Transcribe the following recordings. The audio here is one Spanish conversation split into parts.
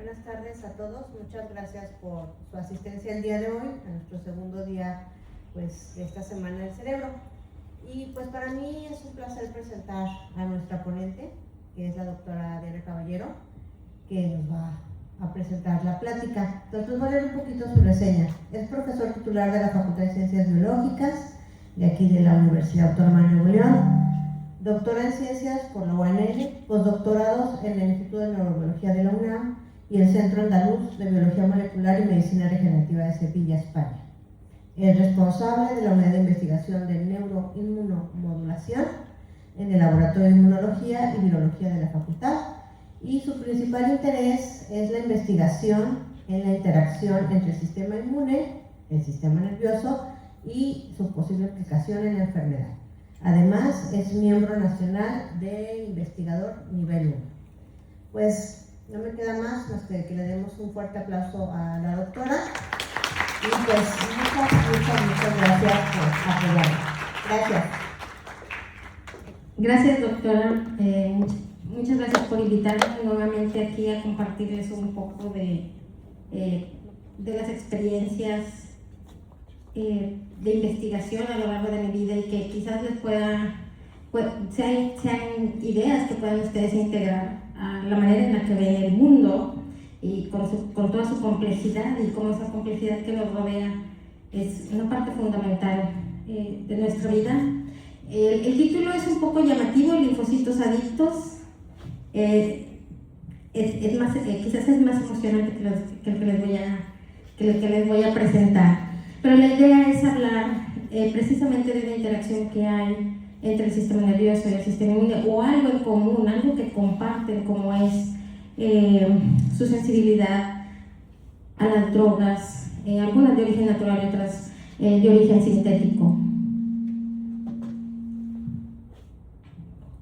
buenas tardes a todos. Muchas gracias por su asistencia el día de hoy, a nuestro segundo día pues, de esta Semana del Cerebro. Y pues para mí es un placer presentar a nuestra ponente, que es la doctora Diana Caballero, que nos va a presentar la plática. Entonces voy a leer un poquito su reseña. Es profesor titular de la Facultad de Ciencias Biológicas, de aquí de la Universidad Autónoma de Nuevo León, doctora en Ciencias por la UANL, postdoctorados en el Instituto de Neurobiología de la UNAM y el Centro Andaluz de Biología Molecular y Medicina Regenerativa de Sevilla, España. Es responsable de la Unidad de Investigación de Neuroinmunomodulación en el Laboratorio de Inmunología y Virología de la Facultad, y su principal interés es la investigación en la interacción entre el sistema inmune, el sistema nervioso y su posible implicación en la enfermedad. Además, es miembro nacional de investigador nivel 1. Pues no me queda más que le demos un fuerte aplauso a la doctora. Y pues muchas gracias por apoyarnos. Gracias. Gracias, doctora. Muchas gracias por invitarme nuevamente aquí a compartirles un poco de las experiencias de investigación a lo largo de mi vida y que quizás les sean ideas que puedan ustedes integrar a la manera en la que ven el mundo y con toda su complejidad, y cómo esa complejidad que nos rodea es una parte fundamental de nuestra vida. El título es un poco llamativo, Linfocitos Adictos. Quizás es más emocionante que el que les voy a presentar. Pero la idea es hablar precisamente de una interacción que hay entre el sistema nervioso y el sistema inmune, o algo en común, algo que comparten, como es su sensibilidad a las drogas, algunas de origen natural y otras de origen sintético.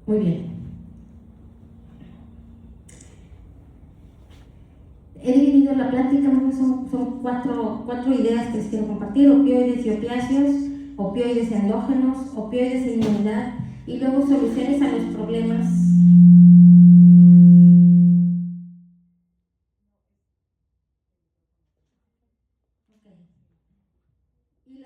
Muy bien. He dividido la plática, son cuatro ideas que les quiero compartir: opioides y opiáceos, opioides endógenos, opioides e inmunidad, y luego soluciones a los problemas y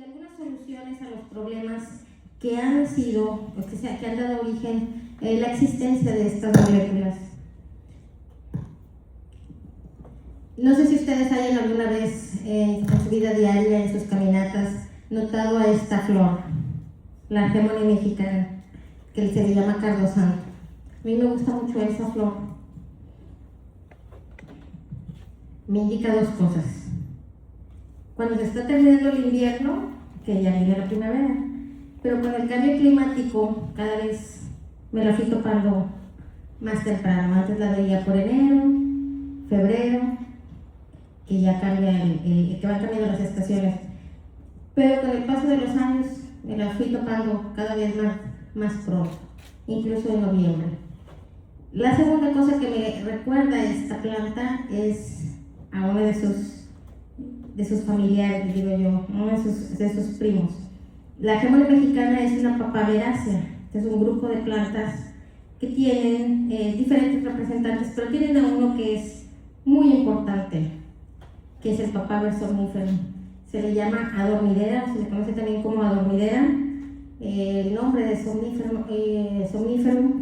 algunas soluciones a los problemas que han sido, que han dado origen a la existencia de estas moléculas. No sé si ustedes hayan alguna vez en su vida diaria, en sus caminatas, notado a esta flor, la Agemone mexicana, que se le llama Cardo Santo. A mí me gusta mucho esa flor. Me indica dos cosas. Cuando se está terminando el invierno, que ya viene la primavera, pero con el cambio climático cada vez me la fui topando más temprano. Antes la veía por enero, febrero, que ya cambia que van cambiando las estaciones, pero con el paso de los años me la fui topando cada vez más pronto, incluso en noviembre. La segunda cosa que me recuerda esta planta es a uno de sus familiares, digo yo, uno de sus primos. La Agemone mexicana es una papaverácea, es un grupo de plantas que tienen diferentes representantes, pero tienen a uno que es muy importante, que es el Papaver somniferum. Se le llama adormidera, se le conoce también como adormidera. El nombre de somniferum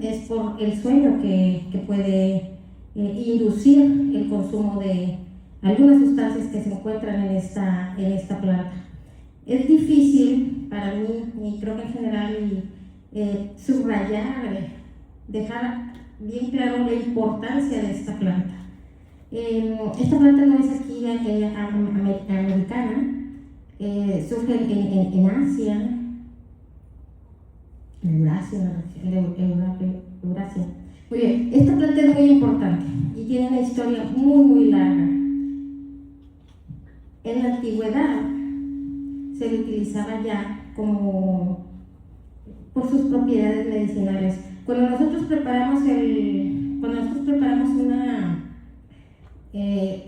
es por el sueño que puede inducir el consumo de algunas sustancias que se encuentran en esta planta. Es difícil para mí, y creo que en general, subrayar, dejar bien claro la importancia de esta planta. Esta planta no es aquí americana, surge en Asia, Eurasia. Muy bien, esta planta es muy importante y tiene una historia muy larga. En la antigüedad se le utilizaba ya como por sus propiedades medicinales. Cuando nosotros preparamos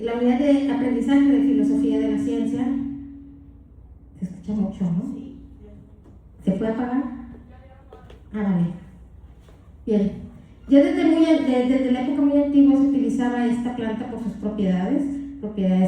la unidad de aprendizaje de filosofía de la ciencia, se escucha mucho, ¿no? ¿Se puede apagar? Vale. Bien. Ya desde la época muy antigua se utilizaba esta planta por sus propiedades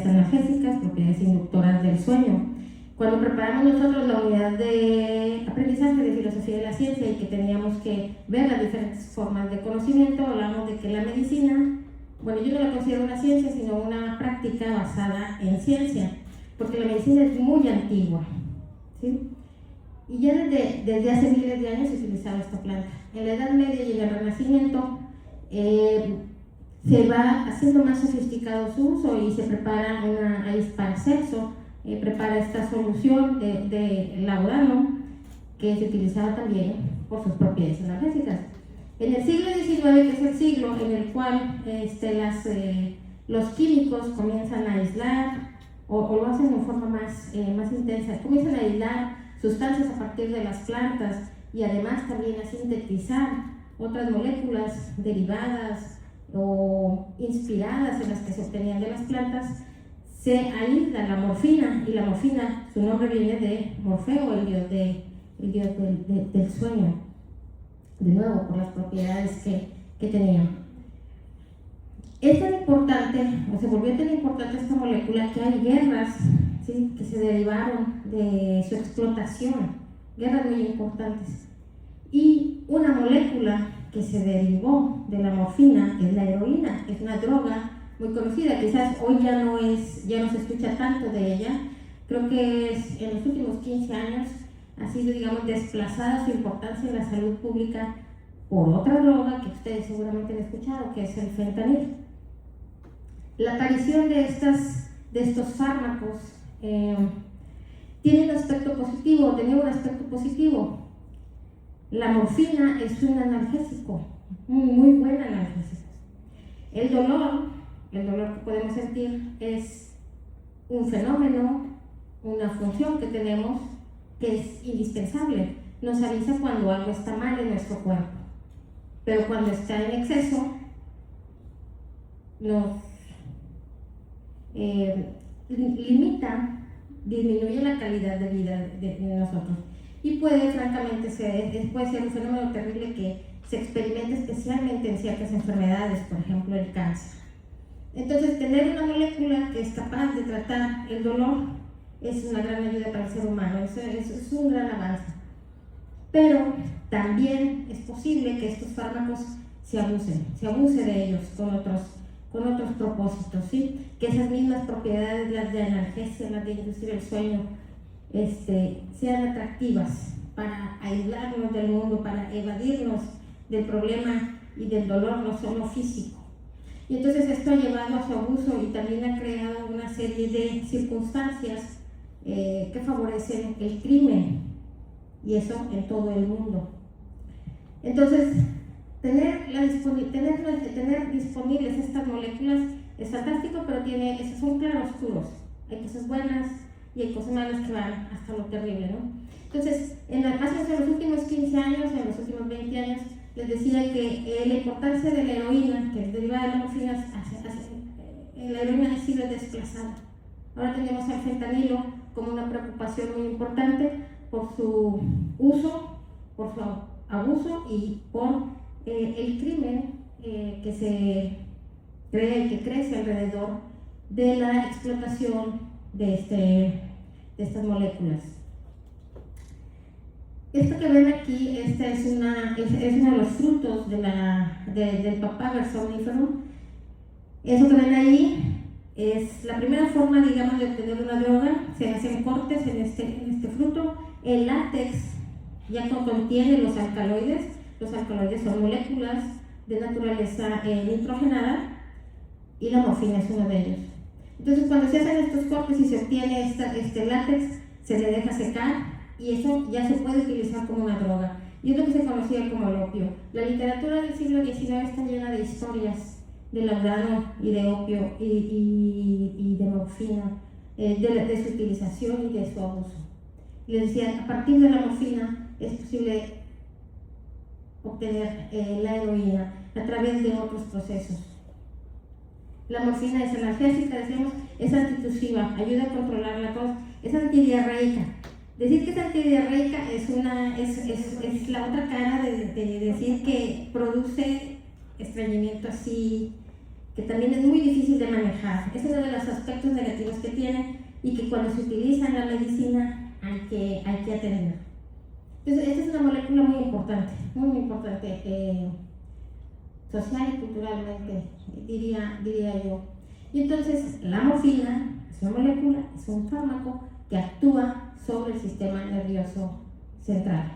analgésicas, propiedades inductoras del sueño. Cuando preparamos nosotros la unidad de aprendizaje de filosofía de la ciencia y que teníamos que ver las diferentes formas de conocimiento, hablamos de que la medicina, bueno, yo no la considero una ciencia, sino una práctica basada en ciencia, porque la medicina es muy antigua, ¿sí? Y ya desde hace miles de años se utilizaba esta planta. En la Edad Media y en el Renacimiento se va haciendo más sofisticado su uso y se prepara para sexo, prepara esta solución de laudano que se utilizaba también por sus propiedades analgésicas. En el siglo XIX, que es el siglo en el cual los químicos comienzan a aislar o lo hacen de forma más intensa, comienzan a aislar sustancias a partir de las plantas y además también a sintetizar otras moléculas derivadas o inspiradas en las que se obtenían de las plantas. Se aísla la morfina, y la morfina, su nombre viene de Morfeo, el dios del sueño, de nuevo por las propiedades que tenía. Es tan importante, o se volvió tan importante esta molécula, que hay guerras, ¿sí?, que se derivaron de su explotación, guerras muy importantes. Y una molécula que se derivó de la morfina es la heroína, es una droga muy conocida, quizás hoy ya no se escucha tanto de ella. Creo que en los últimos 15 años ha sido, digamos, desplazada su importancia en la salud pública por otra droga que ustedes seguramente han escuchado, que es el fentanil. La aparición de estos fármacos tiene un aspecto positivo, tenía un aspecto positivo. La morfina es un analgésico, muy buen analgésico. El dolor que podemos sentir es un fenómeno, una función que tenemos que es indispensable. Nos avisa cuando algo está mal en nuestro cuerpo, pero cuando está en exceso nos limita, disminuye la calidad de vida de nosotros y puede francamente ser un fenómeno terrible que se experimenta especialmente en ciertas enfermedades, por ejemplo el cáncer. Entonces, tener una molécula que es capaz de tratar el dolor es una gran ayuda para el ser humano, es un gran avance. Pero también es posible que estos fármacos se abuse de ellos con otros propósitos, ¿sí? Que esas mismas propiedades, las de analgesia, las de inducir el sueño, sean atractivas para aislarnos del mundo, para evadirnos del problema y del dolor, no solo físico. Y entonces esto ha llevado a su abuso y también ha creado una serie de circunstancias que favorecen el crimen, y eso en todo el mundo. Entonces, tener disponibles estas moléculas es fantástico, pero esos son claroscuros. Hay cosas buenas y hay cosas malas que van hasta lo terrible, ¿no? Entonces, en los últimos 15 años, en los últimos 20 años, les decía que la importancia de la heroína, que es derivada de la morfina, la heroína ha sido desplazada. Ahora tenemos al fentanilo como una preocupación muy importante por su uso, por su abuso y por el crimen que se cree que crece alrededor de la explotación de estas moléculas. Esto que ven aquí, es uno de los frutos del papaver somnífero. Eso que ven ahí es la primera forma, digamos, de obtener una droga. Se hacen cortes en este fruto. El látex ya contiene los alcaloides. Los alcaloides son moléculas de naturaleza nitrogenada y la morfina es uno de ellos. Entonces, cuando se hacen estos cortes y se obtiene este látex, se le deja secar y eso ya se puede utilizar como una droga. Y es lo que se conocía como el opio. La literatura del siglo XIX está llena de historias de laudano y de opio y de morfina, de su utilización y de su abuso. Les decía, a partir de la morfina es posible obtener la heroína a través de otros procesos. La morfina es analgésica, decimos, es antitusiva, ayuda a controlar la tos, es antidiarreica. Decir que es antidiarreica es la otra cara de decir que produce estreñimiento así, que también es muy difícil de manejar. Es uno de los aspectos negativos que tiene y que cuando se utiliza en la medicina hay que atender. Entonces, esta es una molécula muy importante, social y culturalmente, diría yo. Y entonces, la morfina es una molécula, es un fármaco que actúa sobre el sistema nervioso central.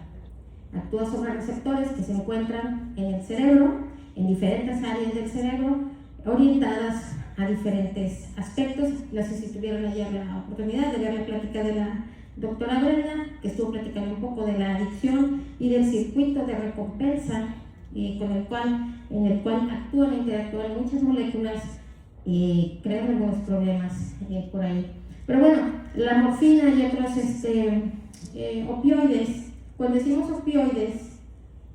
Actúa sobre receptores que se encuentran en el cerebro, en diferentes áreas del cerebro, orientadas a diferentes aspectos. No sé si tuvieron ayer la oportunidad de ver la plática de la doctora Brenda, que estuvo platicando un poco de la adicción y del circuito de recompensa en el cual actúan e interactúan muchas moléculas y crean algunos problemas por ahí. Pero bueno, la morfina y otros opioides, cuando decimos opioides,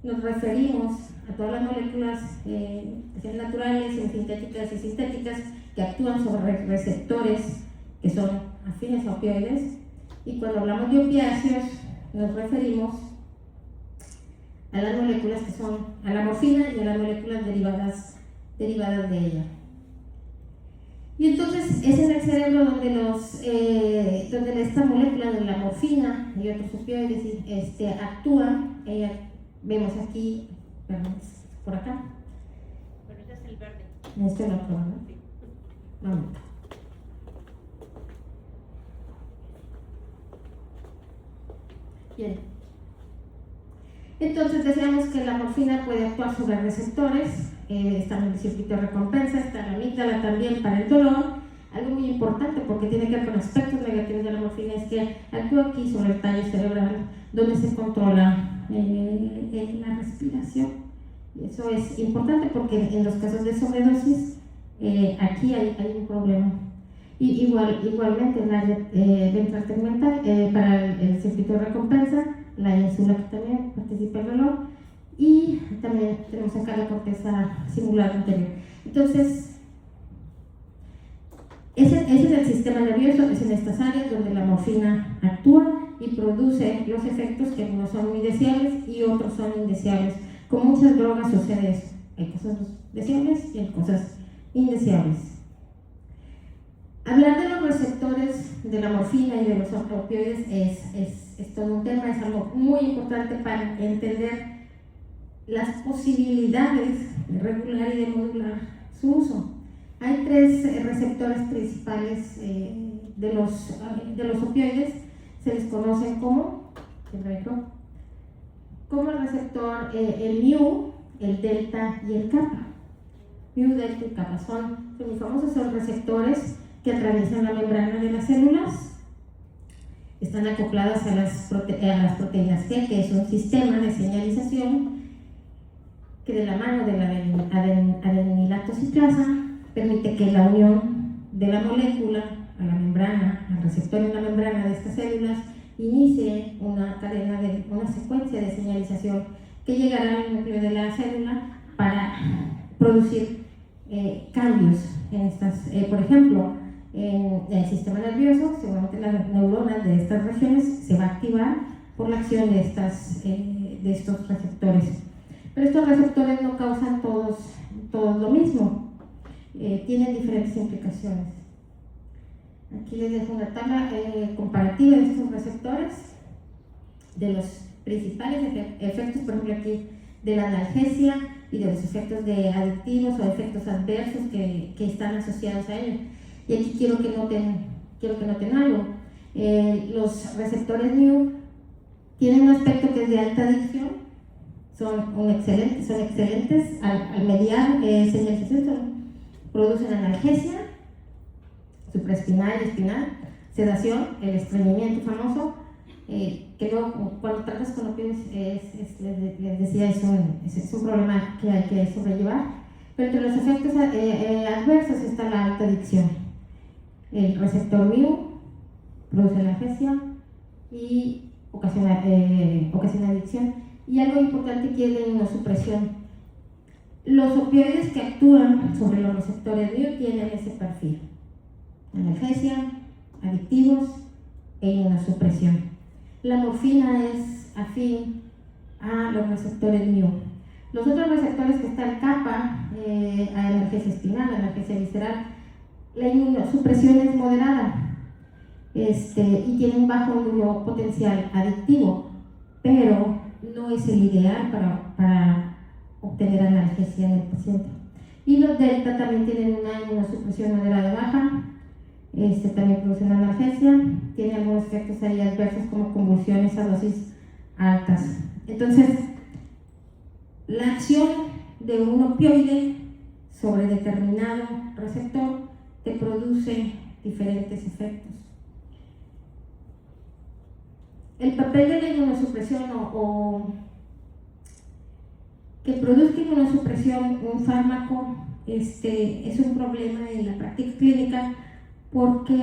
nos referimos a todas las moléculas que sean naturales, sintéticas y sintéticas, que actúan sobre receptores que son afines a opioides. Y cuando hablamos de opiáceos, nos referimos a las moléculas que son, a la morfina y a las moléculas derivadas de ella. Y entonces es en el cerebro donde esta molécula de la morfina y otros opioides actúan. Vemos aquí, por acá. Pero este es el verde. Este es el otro, ¿no? Sí. Vamos. Bien. Entonces decíamos que la morfina puede actuar sobre receptores, está en el circuito de recompensa, está en la amígdala también para el dolor. Algo muy importante porque tiene que ver con aspectos negativos de la morfina es que actúa aquí sobre el tallo cerebral donde se controla la respiración. Y eso es importante porque en los casos de sobredosis aquí hay un problema. Y igualmente en la ventral tegmental para el circuito de recompensa, la insula que también participa en el dolor, y también tenemos acá la corteza cingulada anterior. Entonces, ese es el sistema nervioso, es en estas áreas donde la morfina actúa y produce los efectos que algunos son muy deseables y otros son indeseables. Con muchas drogas sucede eso, hay cosas deseables y hay cosas indeseables. Hablar de los receptores de la morfina y de los opioides es todo un tema, es algo muy importante para entender las posibilidades de regular y de modular su uso. Hay tres receptores principales de los opioides, se les conocen como el receptor, el mu, el delta y el kappa. Mu, delta y kappa son muy famosos, son receptores que atraviesan la membrana de las células, están acopladas a las proteínas G, que es un sistema de señalización que de la mano de la adenilato ciclasa permite que la unión de la molécula a la membrana, al receptor en la membrana de estas células, inicie una secuencia de señalización que llegará al núcleo de la célula para producir cambios en estas, por ejemplo, en el sistema nervioso, seguramente las neuronas de estas regiones se va a activar por la acción de estos receptores. Pero estos receptores no causan todos lo mismo, tienen diferentes implicaciones. Aquí les dejo una tabla comparativa de estos receptores, de los principales efectos, por ejemplo aquí, de la analgesia y de los efectos de adictivos o efectos adversos que están asociados a ellos. Y aquí quiero que noten algo. Los receptores mu tienen un aspecto que es de alta adicción, son excelentes al mediar señalización, producen analgesia supraespinal y espinal, sedación, el estreñimiento famoso, que luego cuando tratas con opioides les decía, es un problema que hay que sobrellevar. Pero entre los efectos adversos está la alta adicción. El receptor mu produce analgesia y ocasiona adicción. Y algo importante que es la inmunosupresión. Los opioides que actúan sobre los receptores mu tienen ese perfil: analgesia, adictivos e inmunosupresión. La morfina es afín a los receptores mu. Los otros receptores que están CAPA, analgesia espinal, analgesia visceral, la inmunosupresión es moderada y tiene un bajo número potencial adictivo, pero no es el ideal para obtener analgesia en el paciente. Y los delta también tienen una inmunosupresión moderada baja, también producen analgesia, tiene algunos efectos ahí adversos como convulsiones a dosis altas. Entonces, la acción de un opioide sobre determinado receptor te produce diferentes efectos. El papel de la inmunosupresión o que produzca inmunosupresión un fármaco es un problema en la práctica clínica porque,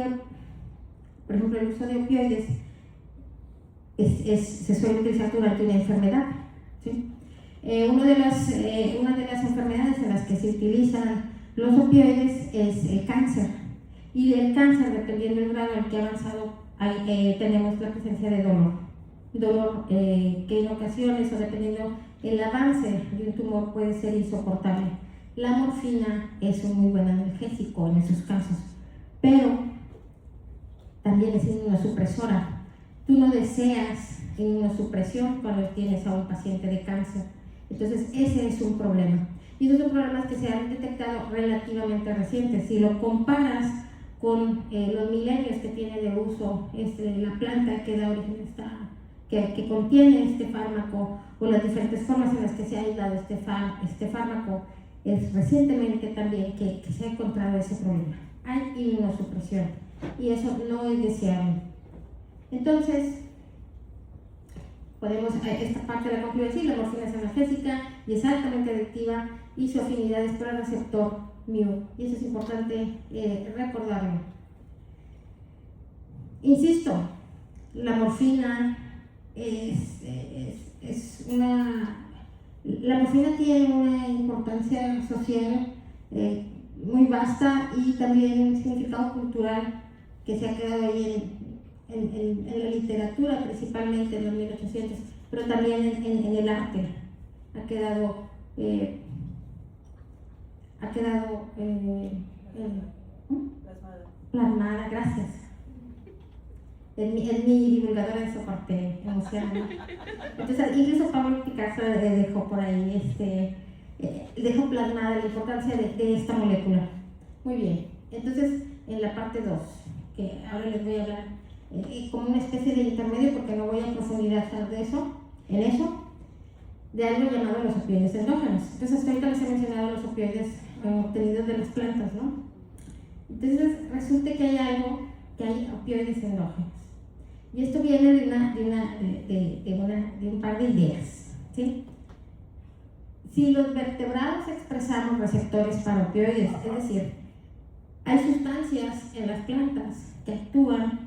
por ejemplo, el uso de opioides se suele utilizar durante una enfermedad, ¿sí? Una de las enfermedades en las que se utilizan los opioides es el cáncer, y del cáncer, dependiendo del grado al que ha avanzado, tenemos la presencia de dolor que en ocasiones, o dependiendo el avance de un tumor, puede ser insoportable. La morfina es un muy buen analgésico en esos casos, pero también es inmunosupresora. Tú no deseas inmunosupresión cuando tienes a un paciente de cáncer. Entonces ese es un problema. Y esos son problemas que se han detectado relativamente recientes. Si lo comparas con los milenios que tiene de uso la planta que da origen que contiene este fármaco, o las diferentes formas en las que se ha ayudado este fármaco, es recientemente también que se ha encontrado ese problema. Hay inmunosupresión y eso no es deseable. Entonces, podemos, esta parte de la concluir así: la morfina es analgésica y es altamente adictiva, y su afinidad es por el receptor mu, y eso es importante recordarlo. Insisto, la morfina la morfina tiene una importancia social muy vasta, y también un significado cultural que se ha quedado ahí en la literatura, principalmente en los 1800, pero también en el arte ha quedado plasmada, gracias. Es mi divulgadora de soporte emocional. Entonces, incluso Pablo Picasso dejó por ahí, dejó plasmada la importancia de esta molécula. Muy bien, entonces en la parte 2, que ahora les voy a hablar como una especie de intermedio, porque no voy a profundizar en eso, de algo llamado los opioides endógenos. Entonces, hasta ahorita les he mencionado los opioides obtenidos de las plantas, ¿no? Entonces, resulta que hay opioides endógenos. Y esto viene de un par de ideas, ¿sí? Si los vertebrados expresamos receptores para opioides, es decir, hay sustancias en las plantas que actúan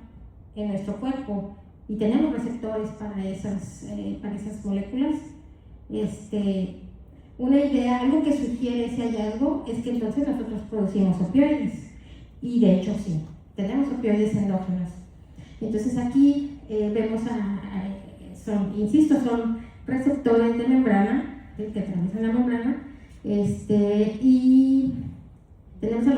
en nuestro cuerpo y tenemos receptores para esas moléculas, una idea, algo que sugiere ese hallazgo, es que entonces nosotros producimos opioides, y de hecho sí, tenemos opioides endógenos. Entonces aquí vemos son receptores de membrana, que atraviesan la membrana, y tenemos a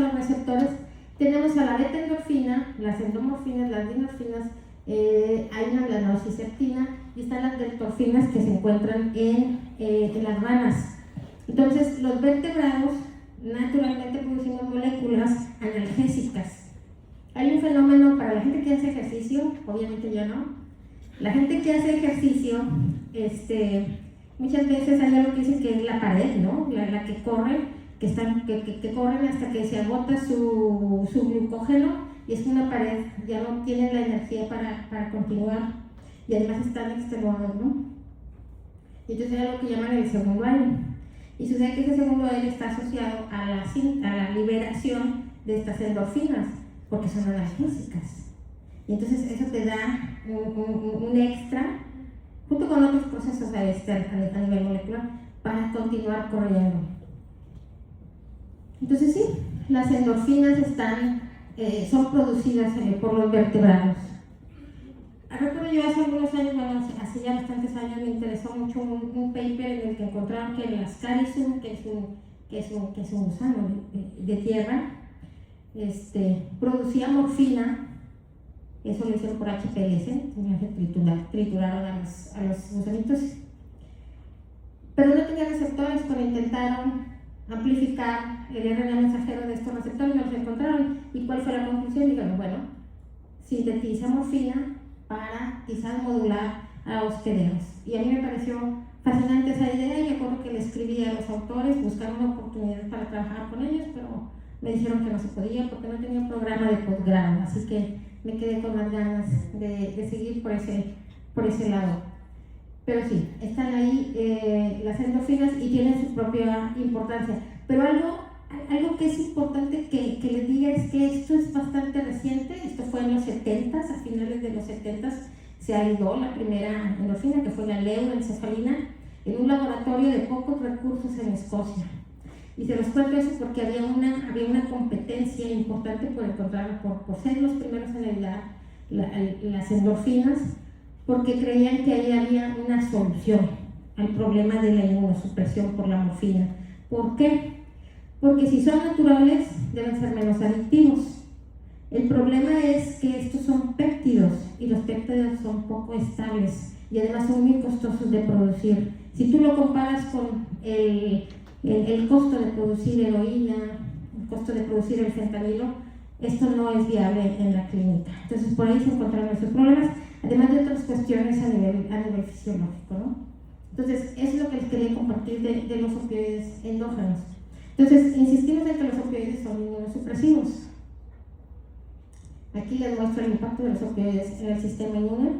los receptores, tenemos a la beta-endorfina, las endomorfinas, las dinorfinas, hay una la nociceptina, y están las deltorfinas que se encuentran en las ranas. Entonces, los vertebrados naturalmente producimos moléculas analgésicas. Hay un fenómeno para la gente que hace ejercicio, obviamente ya no. La gente que hace ejercicio, muchas veces hay algo que dicen que es la pared, ¿no? La que corre, que corren hasta que se agota su glucógeno, y es una pared, ya no tienen la energía para continuar, y además están extenuados, ¿no? Y entonces hay algo que llaman el segundo aire, y sucede que ese segundo aire está asociado a la liberación de estas endorfinas, porque son analgésicas, y entonces eso te da un extra, junto con otros procesos a nivel molecular, para continuar corriendo. Entonces sí, las endorfinas son producidas por los vertebrados. recuerdo yo hace algunos años, bueno, hace ya bastantes años, me interesó mucho un paper en el que encontraron que el ascarisum, que es un gusano de tierra, producía morfina. Eso lo hicieron por HPLC, trituraron a los gusanitos, pero no tenía receptores. Cuando intentaron amplificar el RNA mensajero de estos receptores, no los encontraron. ¿Y cuál fue la conclusión? Dijeron, bueno, sintetiza morfina para quizás modular a hospederos. Y a mí me pareció fascinante esa idea, y me acuerdo que le escribí a los autores, buscaron una oportunidad para trabajar con ellos, pero me dijeron que no se podía porque no tenía un programa de posgrado, así que me quedé con las ganas de seguir por ese lado. Pero sí, están ahí las endorfinas y tienen su propia importancia. Pero algo que es importante que les diga es que esto es bastante reciente. Esto fue en los 70s, a finales de los 70s se aisló la primera endorfina, que fue la leuroencefalina, en un laboratorio de pocos recursos en Escocia. Y se los cuento eso porque había una competencia importante por encontrar, por ser los primeros en aislar las endorfinas, porque creían que ahí había una solución al problema de la inmunosupresión por la morfina. ¿Por qué? Porque si son naturales, deben ser menos adictivos. El problema es que estos son péptidos, y los péptidos son poco estables y además son muy costosos de producir. Si tú lo comparas con el costo de producir heroína, el costo de producir el fentanilo, esto no es viable en la clínica. Entonces por ahí se encontraron esos problemas, además de otras cuestiones a nivel fisiológico, ¿no? Entonces eso es lo que les quería compartir de los opioides endógenos. Entonces insistimos en que los opioides son inmunosupresivos. Aquí les muestro el impacto de los opioides en el sistema inmune.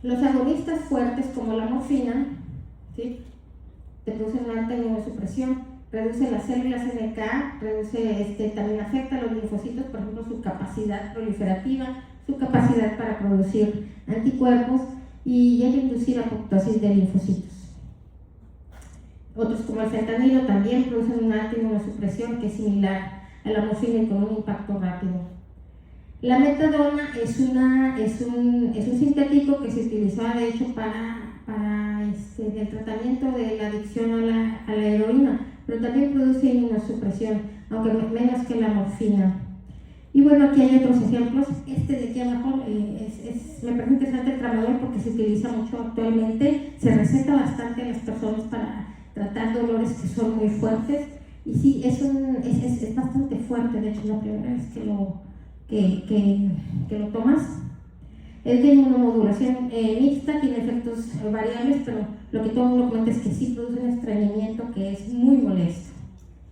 Los agonistas fuertes, como la morfina, ¿sí?, te producen una alta inmunosupresión, reduce las células NK, también afecta a los linfocitos, por ejemplo, su capacidad proliferativa, su capacidad para producir anticuerpos, y llega a inducir apoptosis de linfocitos. Otros, como el fentanilo, también producen una alta inmunosupresión que es similar a la morfina y con un impacto rápido. La metadona es un sintético que se utilizaba de hecho para el tratamiento de la adicción a la heroína, pero también produce inmunosupresión, aunque menos que la morfina. Y bueno, aquí hay otros ejemplos. De aquí abajo me parece interesante el tramadol porque se utiliza mucho actualmente, se receta bastante a las personas para tratar dolores que son muy fuertes. Y sí, es bastante fuerte, de hecho, la primera vez que lo tomas. Es de inmunomodulación mixta, tiene efectos variables, pero lo que todo el mundo comenta es que sí produce un estreñimiento que es muy molesto.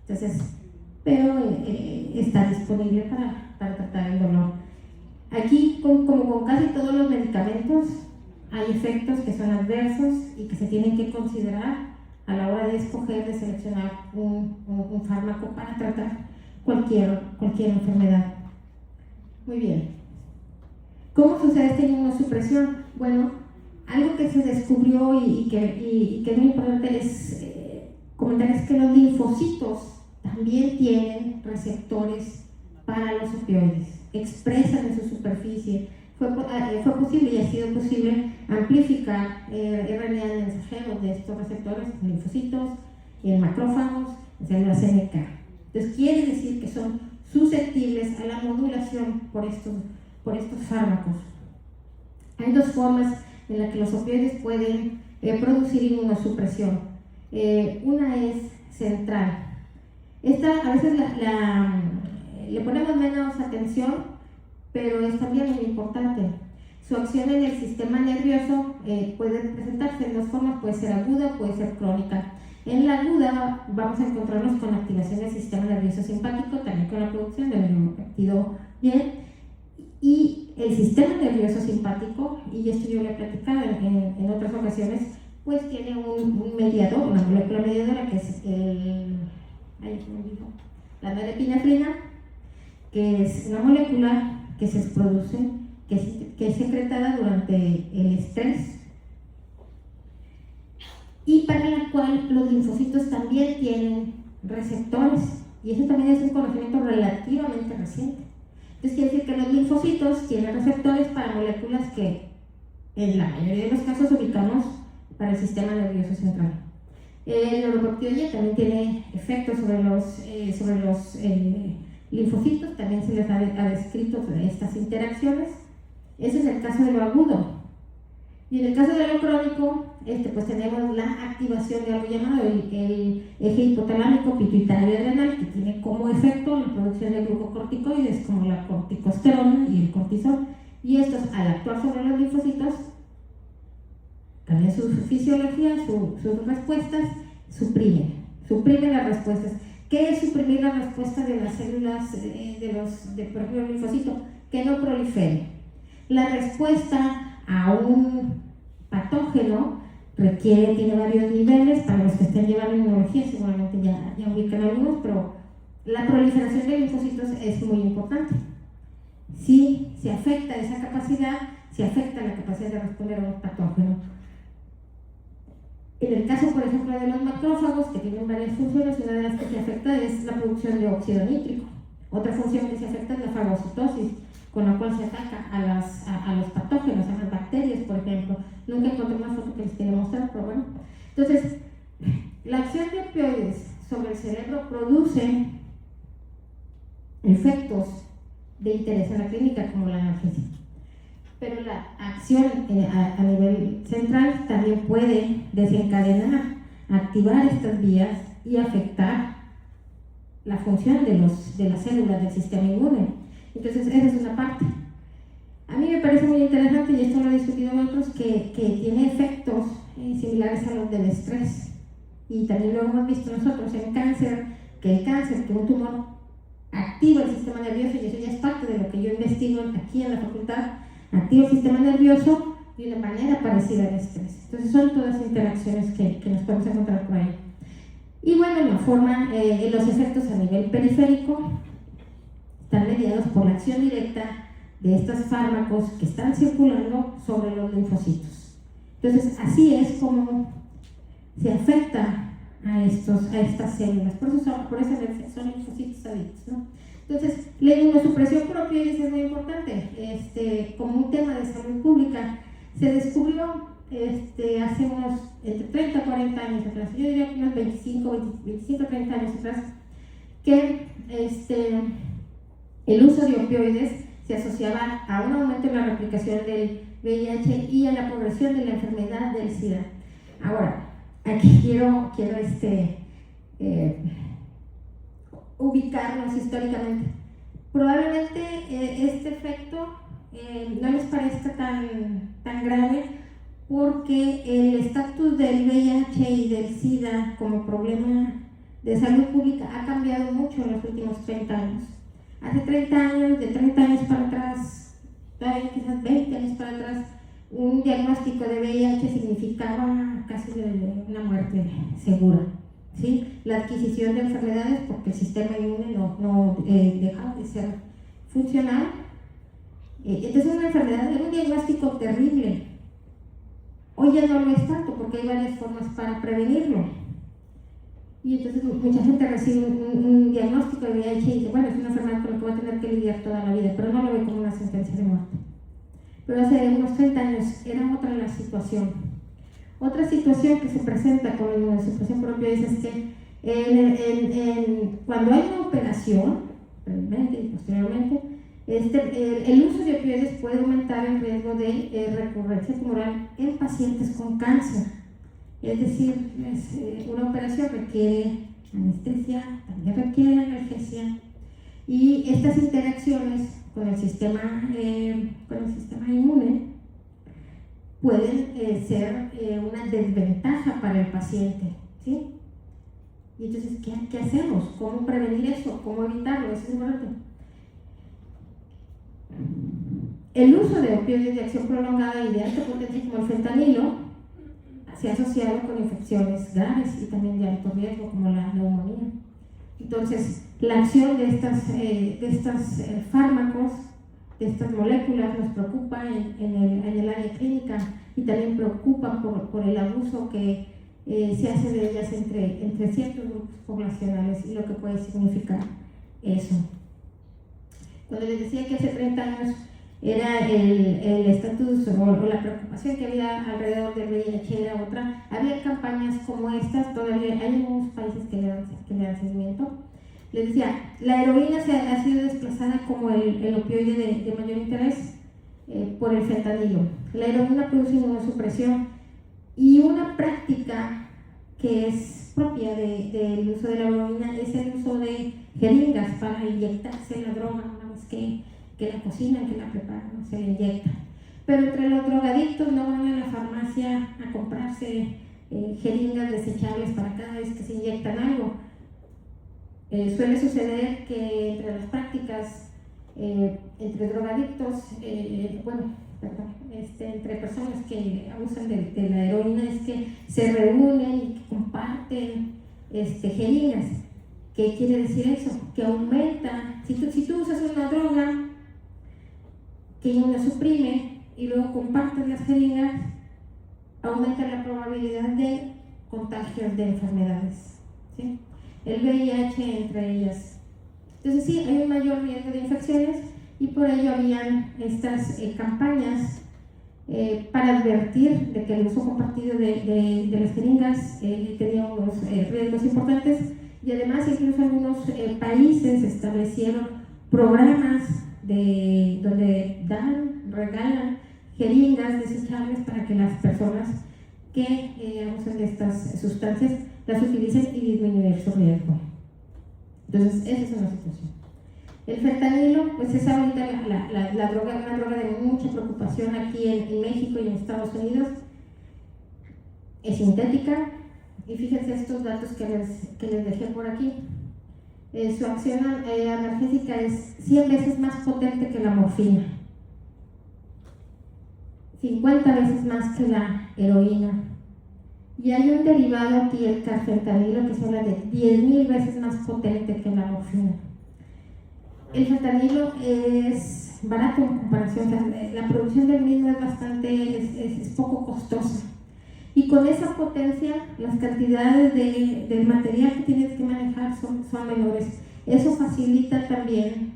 Entonces, pero está disponible para tratar el dolor. Aquí, como con casi todos los medicamentos, hay efectos que son adversos y que se tienen que considerar a la hora de escoger, de seleccionar un fármaco para tratar cualquier enfermedad. Muy bien. ¿Cómo sucede esta inmunosupresión? Bueno, algo que se descubrió y que es muy importante comentar es que los linfocitos también tienen receptores para los opioides, expresan en su superficie. Fue posible y ha sido posible amplificar RNA mensajeros de estos receptores en linfocitos, en macrófagos, en células NK. Entonces quiere decir que son susceptibles a la modulación por estos fármacos. Hay dos formas en las que los opioides pueden producir inmunosupresión. Una es central. Esta a veces le ponemos menos atención, pero es también muy importante. Su acción en el sistema nervioso puede presentarse en dos formas, puede ser aguda, puede ser crónica. En la aguda vamos a encontrarnos con activación del sistema nervioso simpático, también con la producción del neuropéptido bien, y el sistema nervioso simpático, y esto yo lo he platicado en otras ocasiones, pues tiene un mediador, una molécula mediadora que es la norepinefrina, que es una molécula que se produce, que es secretada durante el estrés, y para la cual los linfocitos también tienen receptores, y eso también es un conocimiento relativamente reciente. Entonces quiere decir que los linfocitos tienen receptores para moléculas que en la mayoría de los casos ubicamos para el sistema nervioso central. El neuropeptidoide también tiene efectos sobre los linfocitos, también se les ha descrito estas interacciones. Ese es el caso de lo agudo. Y en el caso de lo crónico, pues tenemos la activación de algo llamado el eje hipotalámico pituitario adrenal, que tiene como efecto la producción de glucocorticoides como la corticosterona y el cortisol. Y estos, al actuar sobre los linfocitos, cambian su fisiología, sus respuestas, suprimen las respuestas. ¿Qué es suprimir la respuesta de las células por ejemplo, el linfocito? Que no prolifere. La respuesta a un patógeno tiene varios niveles. Para los que estén llevando inmunología seguramente ya ubican algunos, pero la proliferación de linfocitos es muy importante. Si se afecta esa capacidad, se afecta la capacidad de responder a un patógeno. En el caso, por ejemplo, de los macrófagos, que tienen varias funciones, una de las que se afecta es la producción de óxido nítrico. Otra función que se afecta es la fagocitosis, con la cual se ataca a los patógenos, a las bacterias, por ejemplo. Nunca encontré una foto que les quiera mostrar, pero bueno. Entonces, la acción de opioides sobre el cerebro produce efectos de interés en la clínica, como la analgesia. Pero la acción a nivel central también puede desencadenar, activar estas vías y afectar la función de las células del sistema inmune. Entonces, esa es una parte. A mí me parece muy interesante, y esto lo he discutido en otros, que tiene efectos similares a los del estrés. Y también lo hemos visto nosotros en cáncer, que un tumor activa el sistema nervioso, y eso ya es parte de lo que yo investigo aquí en la facultad. Activa el sistema nervioso de una manera parecida al estrés. Entonces son todas interacciones que nos podemos encontrar por ahí. Y bueno, los efectos a nivel periférico están mediados por la acción directa de estos fármacos que están circulando sobre los linfocitos. Entonces así es como se afecta a estas células. Por eso son linfocitos adictos, ¿no? Entonces, la inmunosupresión por opioides es muy importante. Como un tema de salud pública, se descubrió hace unos entre 30 y 40 años atrás, yo diría que unos 25 o 30 años atrás, que el uso de opioides se asociaba a un aumento en la replicación del VIH y a la progresión de la enfermedad del SIDA. Ahora, aquí quiero ubicarnos históricamente. Probablemente este efecto no les parezca tan grave, porque el estatus del VIH y del SIDA como problema de salud pública ha cambiado mucho en los últimos 30 años. Hace 30 años, de 30 años para atrás, todavía quizás 20 años para atrás, un diagnóstico de VIH significaba casi una muerte segura. ¿Sí? La adquisición de enfermedades, porque el sistema inmune no dejaba de ser funcional. Entonces una enfermedad era un diagnóstico terrible. Hoy ya no lo es tanto, porque hay varias formas para prevenirlo. Y entonces mucha gente recibe un diagnóstico de VIH y dice, bueno, es una enfermedad con la que va a tener que lidiar toda la vida, pero no lo ve como una sentencia de muerte. Pero hace unos 30 años era otra la situación. Otra situación que se presenta con la inmunosupresión por opioides es que cuando hay una operación, previamente y posteriormente, el uso de opioides puede aumentar el riesgo de recurrencia tumoral en pacientes con cáncer. Es decir, una operación requiere anestesia, también requiere analgesia, y estas interacciones con el sistema inmune pueden ser una desventaja para el paciente, ¿sí? Y entonces, ¿qué hacemos? ¿Cómo prevenir eso? ¿Cómo evitarlo? Eso es importante. El uso de opioides de acción prolongada y de alta potencia como el fentanilo se ha asociado con infecciones graves y también de alto riesgo como la neumonía. Entonces, la acción de estos fármacos, de estas moléculas, nos preocupa en el área clínica, y también preocupa por el abuso que se hace de ellas entre ciertos grupos poblacionales y lo que puede significar eso. Cuando les decía que hace 30 años era el estatus o la preocupación que había alrededor del VIH era otra, había campañas como estas, todavía hay algunos países que le dan seguimiento. Les decía, la heroína ha sido desplazada como el opioide de mayor interés por el fentanilo. La heroína produce inmunosupresión y una práctica que es propia del uso de la heroína es el uso de jeringas para inyectarse la droga una vez que la cocinan, que la preparan, se la inyectan. Pero entre los drogadictos no van a la farmacia a comprarse jeringas desechables para cada vez que se inyectan algo. Suele suceder que entre las prácticas, entre drogadictos, entre personas que abusan de la heroína es que se reúnen y que comparten jeringas. ¿Qué quiere decir eso? Que aumenta, si tú usas una droga que inmunosuprime y luego compartes las jeringas, aumenta la probabilidad de contagios de enfermedades, ¿sí? El VIH entre ellas. Entonces sí, hay un mayor riesgo de infecciones y por ello habían estas campañas para advertir de que el uso compartido de las jeringas tenía unos riesgos importantes, y además incluso algunos países establecieron programas donde regalan jeringas desechables para que las personas que abusan de estas sustancias las utilicen y disminuir su riesgo. Entonces, esa es una situación. El fentanilo, pues es ahorita una droga de mucha preocupación aquí en México y en Estados Unidos. Es sintética, y fíjense estos datos que les dejé por aquí. Su acción analgésica es 100 veces más potente que la morfina, 50 veces más que la heroína. Y hay un derivado aquí, el carfentanilo, que se habla de 10.000 veces más potente que la morfina. El fentanilo es barato en comparación, la producción del mismo es poco costosa. Y con esa potencia, las cantidades del material que tienes que manejar son menores. Eso facilita también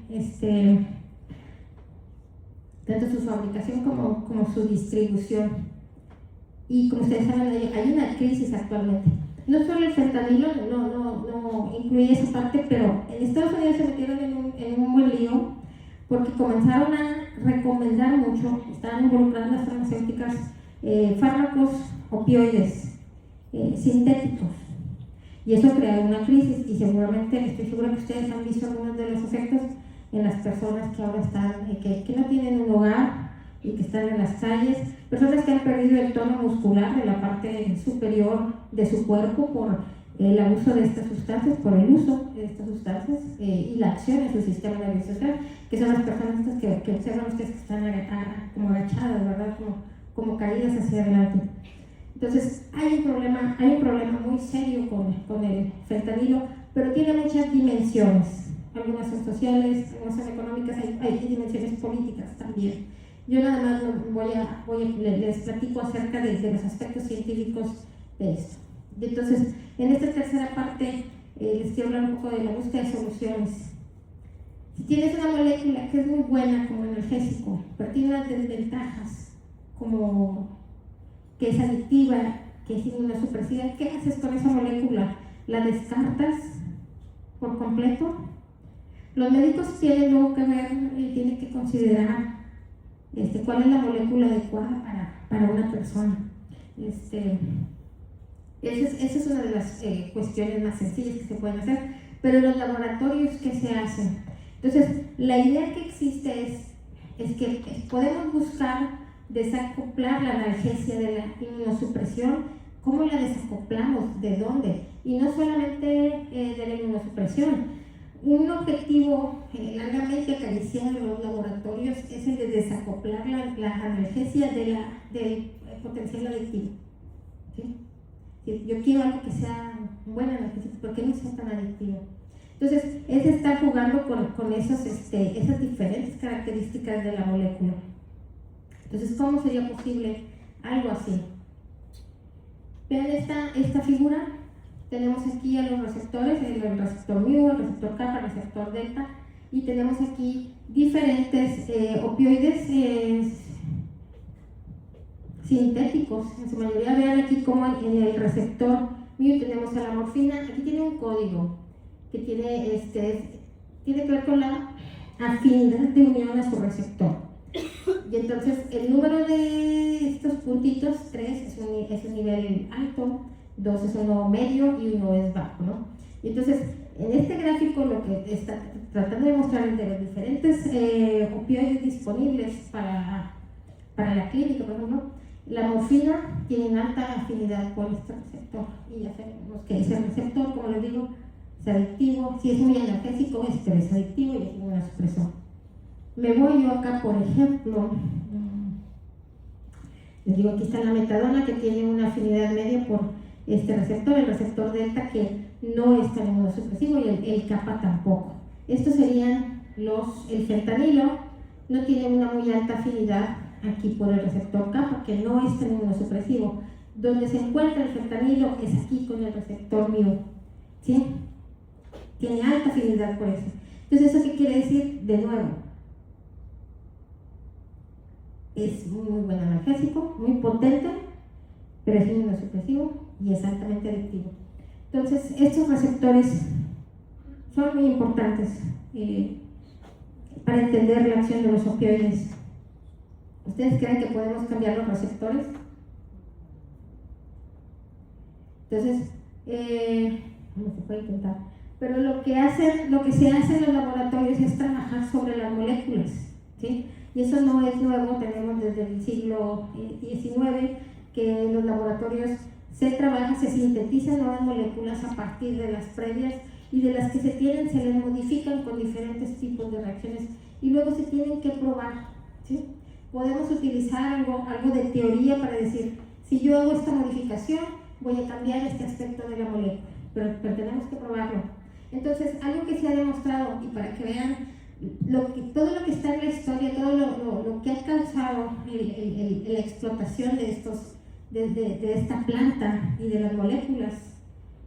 tanto su fabricación como su distribución. Y como ustedes saben, hay una crisis actualmente. No solo el fentanilo, no incluye esa parte, pero en Estados Unidos se metieron en un buen lío porque comenzaron a recomendar mucho, estaban involucradas las farmacéuticas, fármacos opioides sintéticos, y eso creó una crisis, y seguramente estoy segura que ustedes han visto algunos de los efectos en las personas que ahora están, que no tienen un hogar y que están en las calles, personas que han perdido el tono muscular de la parte superior de su cuerpo por el abuso de estas sustancias, por el uso de estas sustancias y la acción en su sistema nervioso central, que son las personas estas que observan ustedes que están como agachadas, ¿verdad? Como caídas hacia adelante. Entonces hay un problema muy serio con el fentanilo, pero tiene muchas dimensiones. Algunas son sociales, algunas son económicas, hay dimensiones políticas también. Yo nada más les platico acerca de los aspectos científicos de esto. Y entonces, en esta tercera parte les quiero hablar un poco de la búsqueda de soluciones. Si tienes una molécula que es muy buena como analgésico, pero tiene unas desventajas, como que es adictiva, que es inmunosupresiva, ¿qué haces con esa molécula? ¿La descartas por completo? Los médicos tienen luego que ver, tienen que considerar cuál es la molécula adecuada para una persona. Esa es una de las cuestiones más sencillas que se pueden hacer, pero en los laboratorios, ¿qué se hacen? Entonces, la idea que existe es que podemos buscar desacoplar la analgesia de la inmunosupresión. ¿Cómo la desacoplamos? ¿De dónde? Y no solamente de la inmunosupresión. Un objetivo largamente acariciado en los laboratorios es el de desacoplar la analgesia del potencial adictivo. ¿Sí? Yo quiero algo que sea buen analgésico, pero que no sea tan adictivo. Entonces, es estar jugando con esas diferentes características de la molécula. Entonces, ¿cómo sería posible algo así? Vean esta figura. Tenemos aquí a los receptores, el receptor mu, el receptor kappa, el receptor delta, y tenemos aquí diferentes opioides sintéticos. En su mayoría, vean aquí como en el receptor mío tenemos a la morfina. Aquí tiene un código que tiene que ver con la afinidad de unión a su receptor. Y entonces el número de estos puntitos, 3 es un nivel alto, 2 es uno medio y 1 es bajo, ¿no? Y entonces en este gráfico lo que está tratando de mostrar es de los diferentes opioides disponibles para la clínica, por ejemplo, la morfina tiene una alta afinidad con este receptor, y ya sabemos que ese receptor, como les digo, es adictivo. Si es muy analgésico, es adictivo y es inmunosupresor. Me voy yo acá, por ejemplo, les digo, aquí está la metadona, que tiene una afinidad media por este receptor, el receptor delta, que no es tan inmunosupresivo, y el kappa tampoco. Estos serían el fentanilo, no tiene una muy alta afinidad aquí por el receptor kappa, que no es tan inmunosupresivo. Donde se encuentra el fentanilo es aquí con el receptor mu, ¿sí? Tiene alta afinidad por eso. Entonces, ¿eso qué quiere decir? De nuevo, es muy buen analgésico, muy potente, pero es inmunosupresivo y es altamente adictivo. Entonces, estos receptores son muy importantes para entender la acción de los opioides. ¿Ustedes creen que podemos cambiar los receptores? Entonces, no se puede intentar. Pero lo que se hace en los laboratorios es trabajar sobre las moléculas, ¿sí? Y eso no es nuevo, tenemos desde el siglo XIX que en los laboratorios se sintetizan nuevas moléculas a partir de las previas, y de las que se tienen se les modifican con diferentes tipos de reacciones y luego se tienen que probar, ¿sí? Podemos utilizar algo de teoría para decir, si yo hago esta modificación, voy a cambiar este aspecto de la molécula, pero tenemos que probarlo. Entonces, algo que se ha demostrado, y para que vean todo lo que está en la historia, todo lo que ha causado la explotación de esta planta y de las moléculas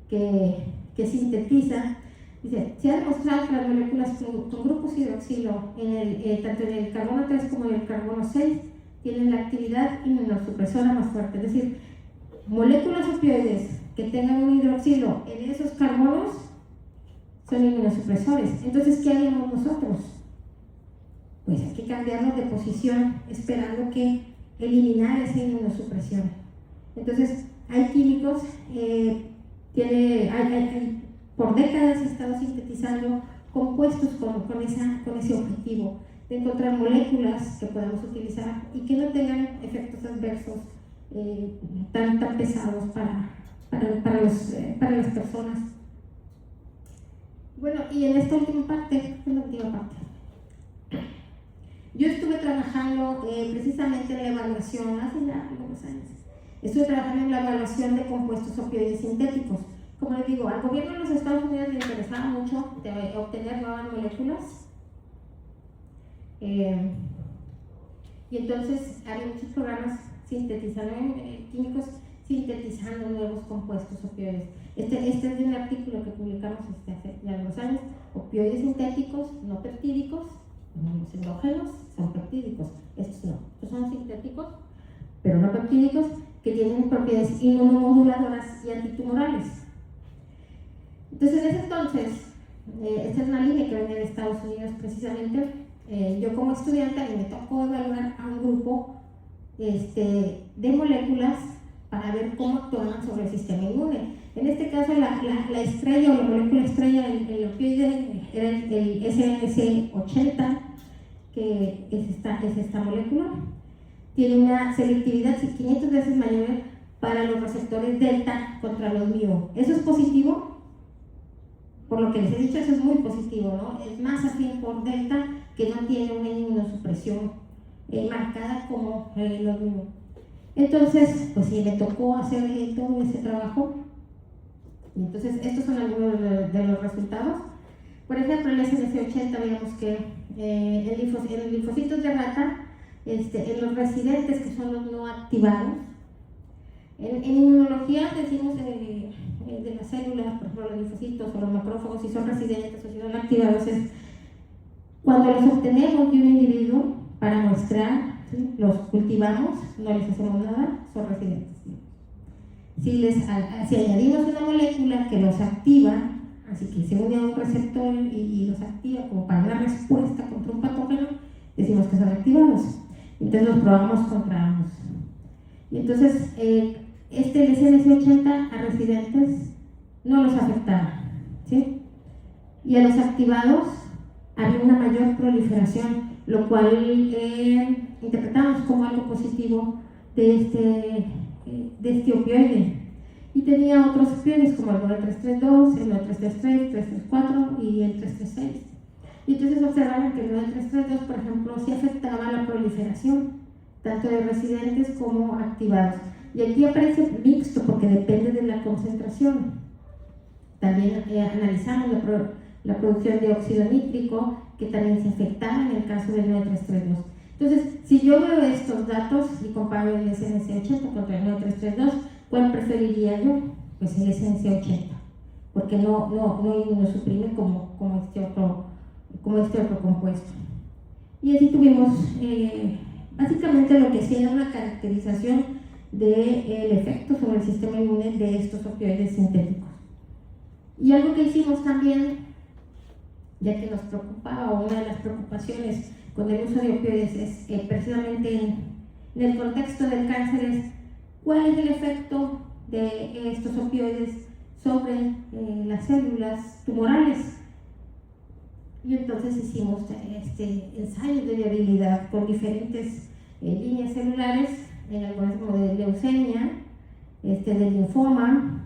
que sintetiza, dice, se ha demostrado que las moléculas con grupos hidroxilo, tanto en el carbono 3 como en el carbono 6, tienen la actividad inmunosupresora más fuerte. Es decir, moléculas opioides que tengan un hidroxilo en esos carbonos son inmunosupresores. Entonces, ¿qué haríamos nosotros? Pues hay que cambiarlos de posición, esperando que eliminar esa inmunosupresión. Entonces, hay químicos, por décadas he estado sintetizando compuestos con ese objetivo de encontrar moléculas que podamos utilizar y que no tengan efectos adversos tan pesados para las personas. Bueno, y en esta última parte, yo estuve trabajando precisamente en la evaluación, hace ya algunos años, estuve trabajando en la evaluación de compuestos opioides sintéticos. Como les digo, al gobierno de los Estados Unidos le interesaba mucho obtener nuevas moléculas, y entonces había muchos programas químicos sintetizando nuevos compuestos opioides. Este es de un artículo que publicamos hace ya unos años: opioides sintéticos no peptídicos. Los endógenos son peptídicos, estos no, estos son sintéticos pero no peptídicos, que tienen propiedades inmunomoduladoras y antitumorales. Entonces, en ese entonces, esta es una línea que venía de Estados Unidos precisamente. Yo como estudiante me tocó evaluar a un grupo de moléculas para ver cómo actúan sobre el sistema inmune. En este caso, la estrella o la molécula estrella, el opioide, era el SNC80, que es esta molécula. Tiene una selectividad 500 veces mayor para los receptores delta contra los mu. ¿Eso es positivo? Por lo que les he dicho, eso es muy positivo, ¿no? Es más afín por delta, que no tiene una inmunosupresión marcada como los mu. Entonces, pues sí, me tocó hacer todo ese trabajo. Entonces, estos son algunos de los resultados. Por ejemplo, el SNC80, veamos que en los linfocitos de rata, en los residentes, que son los no activados, en inmunología decimos de las células, por ejemplo, los linfocitos o los macrófagos, si son residentes o si son activados, Cuando los obtenemos de un individuo para muestrar, ¿sí?, los cultivamos, no les hacemos nada, son residentes. Si añadimos una molécula que los activa, así que se une a un receptor y los activa como para una respuesta contra un patógeno, decimos que son activados. Entonces los probamos contra ambos. Y entonces el SNC80 a residentes no los afectaba, ¿sí? Y a los activados había una mayor proliferación, lo cual interpretamos como algo positivo de este opioide. Y tenía otros opioides como el 9332, el 9333, 334 y el 336. Y entonces observaron que el 9332, por ejemplo, sí afectaba la proliferación, tanto de residentes como activados. Y aquí aparece mixto porque depende de la concentración. También analizamos la producción de óxido nítrico, que también se afectaba en el caso del 9332. Entonces, si yo veo estos datos y comparo el SNC80 contra el 9332, ¿cuál preferiría yo? Pues el SNC80, porque no inmunosuprime como este otro compuesto. Y así tuvimos básicamente lo que sí era una caracterización del efecto sobre el sistema inmune de estos opioides sintéticos. Y algo que hicimos también, ya que nos preocupaba, o una de las preocupaciones con el uso de opioides es precisamente en el contexto del cáncer, es cuál es el efecto de estos opioides sobre las células tumorales. Y entonces hicimos ensayos de viabilidad con diferentes líneas celulares, en algunas como de leucemia, de linfoma,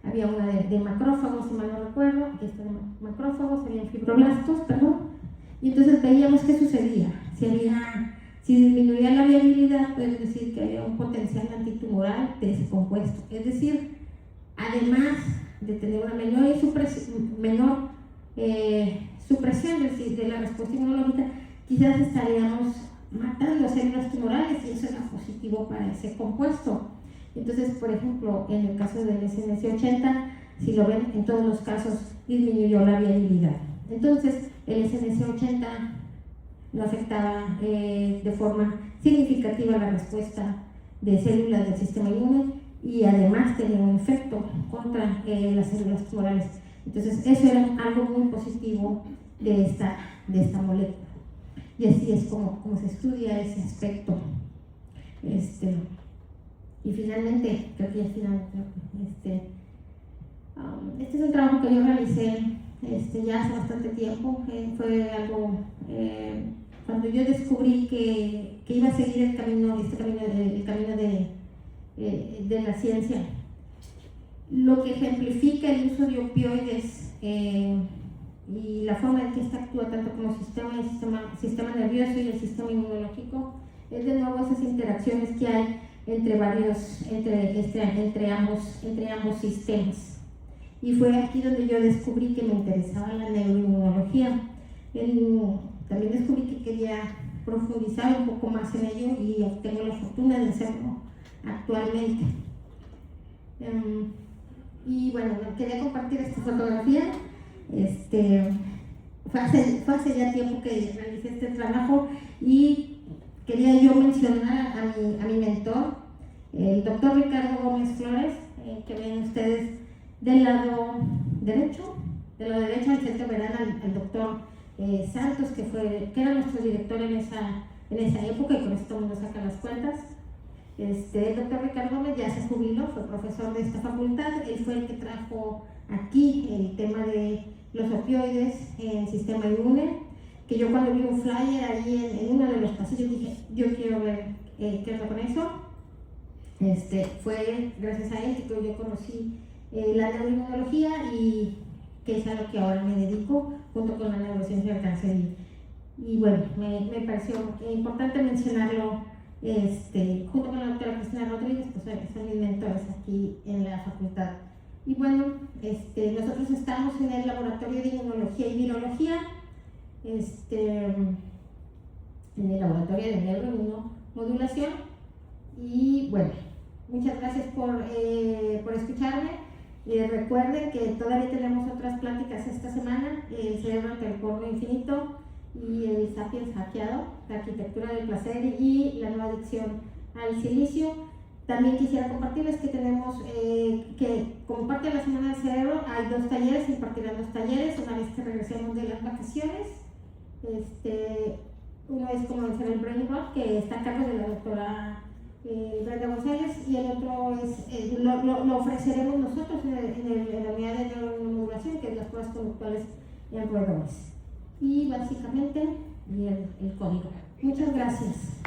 había una de macrófagos, si mal no recuerdo, esta de macrófagos, había fibroblastos, perdón, y entonces veíamos qué sucedía. Si disminuía la viabilidad, puedes decir que había un potencial antitumoral de ese compuesto. Es decir, además de tener una menor supresión de la respuesta inmunológica, quizás estaríamos matando células tumorales y eso era positivo para ese compuesto. Entonces, por ejemplo, en el caso del SNC80, si lo ven, en todos los casos disminuyó la viabilidad. Entonces, el SNC80 no afectaba de forma significativa la respuesta de células del sistema inmune y además tenía un efecto contra las células tumorales. Entonces, eso era algo muy positivo de esta molécula. Y así es como se estudia ese aspecto. Y finalmente, creo que ya finalmente, este es un trabajo que yo realicé ya hace bastante tiempo. Fue algo, cuando yo descubrí que iba a seguir el camino de la ciencia. Lo que ejemplifica el uso de opioides y la forma en que esta actúa tanto como sistema nervioso y el sistema inmunológico es de nuevo esas interacciones que hay entre ambos sistemas. Y fue aquí donde yo descubrí que me interesaba la neuroinmunología. También descubrí que quería profundizar un poco más en ello y tengo la fortuna de hacerlo actualmente. Y bueno, quería compartir esta fotografía. Fue hace ya tiempo que realicé este trabajo y quería yo mencionar a mi mentor, el doctor Ricardo Gómez Flores, que ven ustedes del lado derecho, al centro verán al doctor Santos, que era nuestro director en esa época, y con esto nos saca las cuentas. El doctor Ricardo Gómez ya se jubiló, fue profesor de esta facultad. Él fue el que trajo aquí el tema de los opioides en el sistema inmune, que yo cuando vi un flyer ahí en uno de los pasillos dije, yo quiero ver qué onda con eso. Fue gracias a él que yo conocí la neuroinmunología y que es a lo que ahora me dedico junto con la neurociencia del cáncer. Y bueno, me pareció importante mencionarlo junto con la doctora Cristina Rodríguez, pues son mis mentores aquí en la facultad. Y bueno, nosotros estamos en el laboratorio de inmunología y virología, en el laboratorio de neuroinmunomodulación. Y bueno, muchas gracias por escucharme. Recuerden que todavía tenemos otras pláticas esta semana, el cerebro ante el porno infinito, y el Sapiens hackeado, la arquitectura del placer y la nueva adicción al silicio. También quisiera compartirles que tenemos, que como parte de la Semana del Cerebro, hay 2 talleres, se impartirán 2 talleres una vez que regresemos de las vacaciones. Uno es como vencer el brain rot, que está a cargo de la doctora Brenda González, y el otro es, lo ofreceremos nosotros en la unidad de neuromodulación, que es las pruebas conductuales en roedores. Y básicamente el código. Muchas gracias.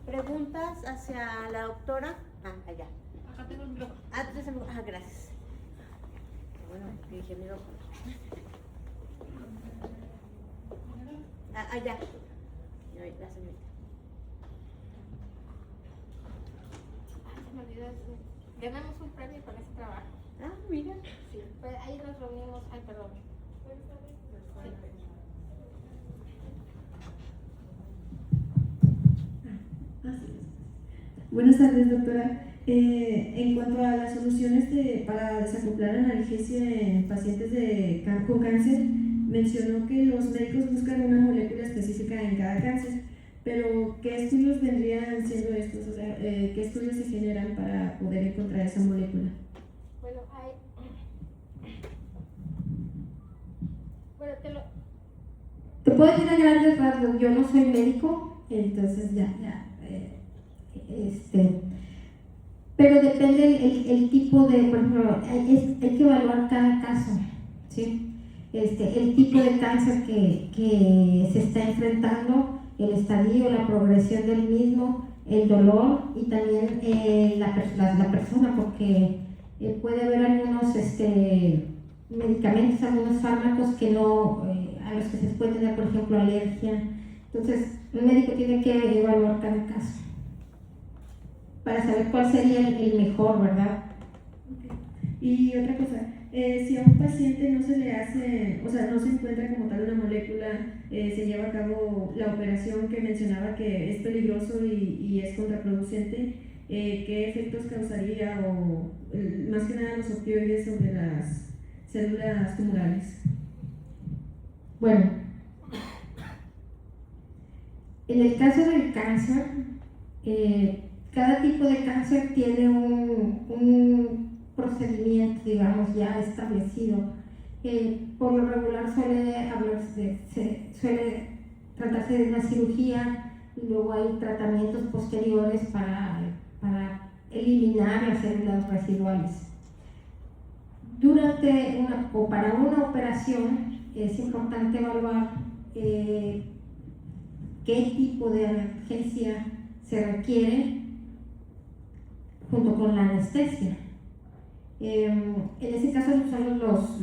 ¿Preguntas hacia la doctora? Allá. Acá tengo el micrófono. Gracias. Bueno, dije, mira. Allá. La señorita. Se me olvidó decir. Ganamos un premio con ese trabajo. Mira. Sí, pues ahí nos reunimos. Ay, perdón. Buenas tardes, doctora. En cuanto a las soluciones para desacoplar analgesia en pacientes con cáncer, mencionó que los médicos buscan una molécula específica en cada cáncer, pero ¿qué estudios vendrían siendo estos? O sea, ¿qué estudios se generan para poder encontrar esa molécula? Bueno, Te puedo decir a grandes rasgos, yo no soy médico, entonces pero depende el tipo de, por ejemplo, hay que evaluar cada caso, ¿sí? El tipo de cáncer que se está enfrentando, el estadio, la progresión del mismo, el dolor y también la persona, porque puede haber algunos medicamentos, algunos fármacos que no, a los que se puede tener, por ejemplo, alergia. Entonces, un médico tiene que evaluar cada caso para saber cuál sería el mejor, ¿verdad? Okay. Y otra cosa, si a un paciente no se le hace, o sea, no se encuentra como tal una molécula, se lleva a cabo la operación que mencionaba que es peligroso y es contraproducente, ¿qué efectos causaría o más que nada los opioides sobre las células tumorales? Bueno, en el caso del cáncer, cada tipo de cáncer tiene un procedimiento, digamos, ya establecido. Por lo regular suele tratarse de una cirugía y luego hay tratamientos posteriores para eliminar las células residuales. Para una operación es importante evaluar qué tipo de analgesia se requiere junto con la anestesia. En ese caso son los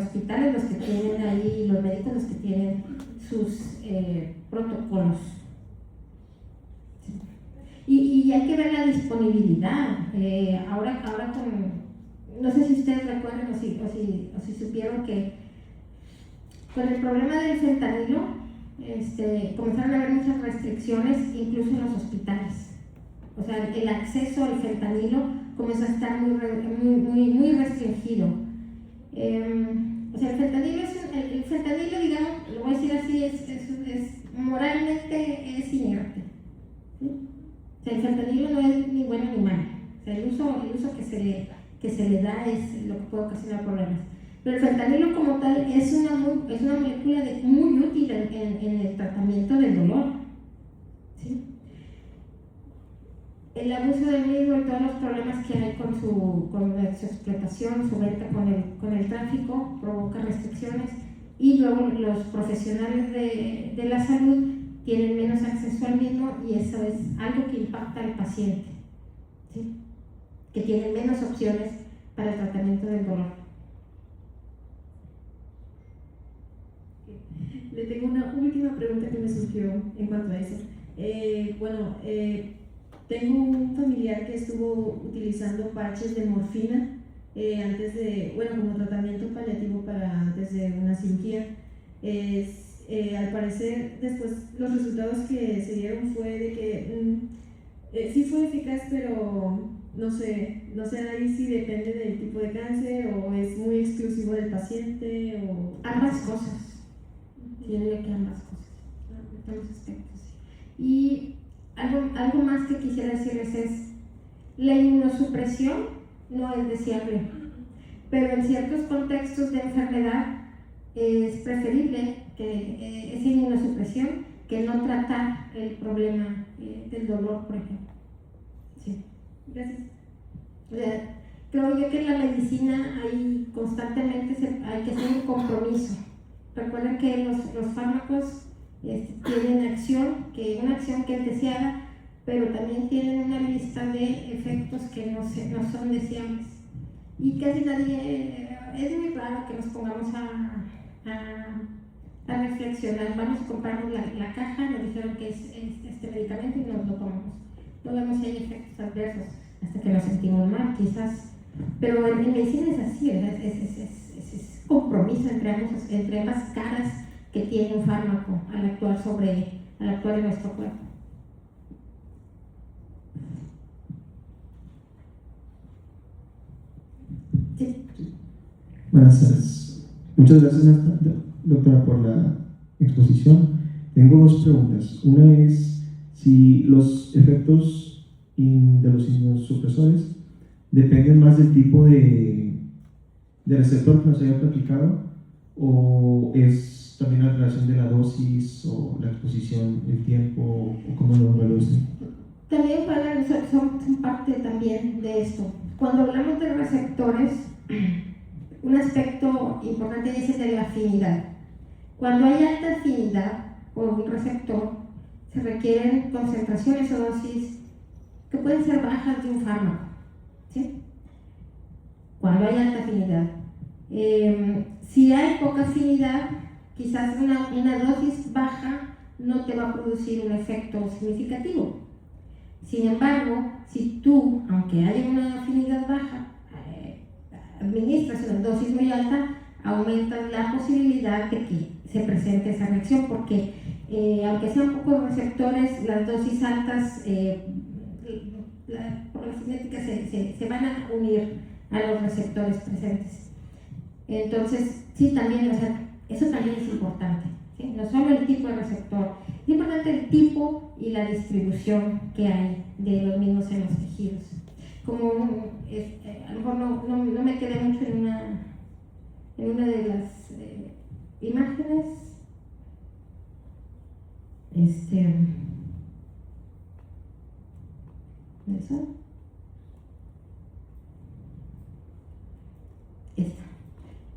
hospitales los que tienen ahí, los médicos los que tienen sus protocolos. Y hay que ver la disponibilidad. Ahora no sé si ustedes recuerdan o si supieron que con el problema del fentanilo comenzaron a haber muchas restricciones incluso en los hospitales. O sea, el acceso al fentanilo comenzó a estar muy restringido. O sea, el fentanilo, digamos, lo voy a decir así, moralmente es inerte, ¿sí? O sea, el fentanilo no es ni bueno ni malo. O sea, el uso que se le da es lo que puede ocasionar problemas. Pero el fentanilo como tal es una molécula muy útil en el tratamiento del dolor, ¿sí? El abuso del mismo y todos los problemas que hay con su explotación, su venta con el tráfico, provoca restricciones y luego los profesionales de la salud tienen menos acceso al mismo y eso es algo que impacta al paciente, ¿sí? Que tienen menos opciones para el tratamiento del dolor. Le tengo una última pregunta que me surgió en cuanto a eso. Tengo un familiar que estuvo utilizando parches de morfina como tratamiento paliativo para antes de una cirugía. Al parecer, después los resultados que se dieron fue de que sí fue eficaz, pero no sé ahí si depende del tipo de cáncer o es muy exclusivo del paciente o... Ambas cosas. Yo diría que ambas cosas. Ambos aspectos. Y algo más que quisiera decirles es, la inmunosupresión no es deseable, pero en ciertos contextos de enfermedad es preferible que esa inmunosupresión que no tratar el problema del dolor, por ejemplo. Sí. Gracias. O sea, creo yo que en la medicina hay constantemente hay que hacer un compromiso. Recuerden que los fármacos tienen una acción que es deseada, pero también tienen una lista de efectos que no son deseables. Y casi nadie, es muy raro que nos pongamos a reflexionar. Vamos a comprarnos la caja, nos dijeron que es este medicamento y nos lo tomamos. No vemos si hay efectos adversos hasta que nos sentimos mal, quizás. Pero en medicina es así, ¿verdad? Es compromiso entre ambas caras que tiene un fármaco al actuar en nuestro cuerpo. Sí. Buenas tardes. Muchas gracias, doctora, por la exposición. Tengo dos preguntas. Una es si los efectos de los inmunosupresores dependen más del tipo de receptor que nos haya platicado, o es también la relación de la dosis o la exposición, el tiempo, o cómo lo evalúa usted. También son parte también de esto. Cuando hablamos de receptores, un aspecto importante es el de la afinidad. Cuando hay alta afinidad por un receptor, se requieren concentraciones o dosis que pueden ser bajas de un fármaco, ¿sí? Cuando hay alta afinidad. Si hay poca afinidad, quizás una dosis baja no te va a producir un efecto significativo. Sin embargo, si tú, aunque haya una afinidad baja, administras una dosis muy alta, aumentas la posibilidad de que se presente esa reacción, porque aunque sean pocos receptores, las dosis altas por la cinética se van a unir a los receptores presentes. Entonces, sí, también, o sea, eso también es importante, ¿sí? No solo el tipo de receptor, es importante el tipo y la distribución que hay de los mismos en los tejidos. Como a lo mejor no me quedé mucho en una de las imágenes. ¿Eso? Esta.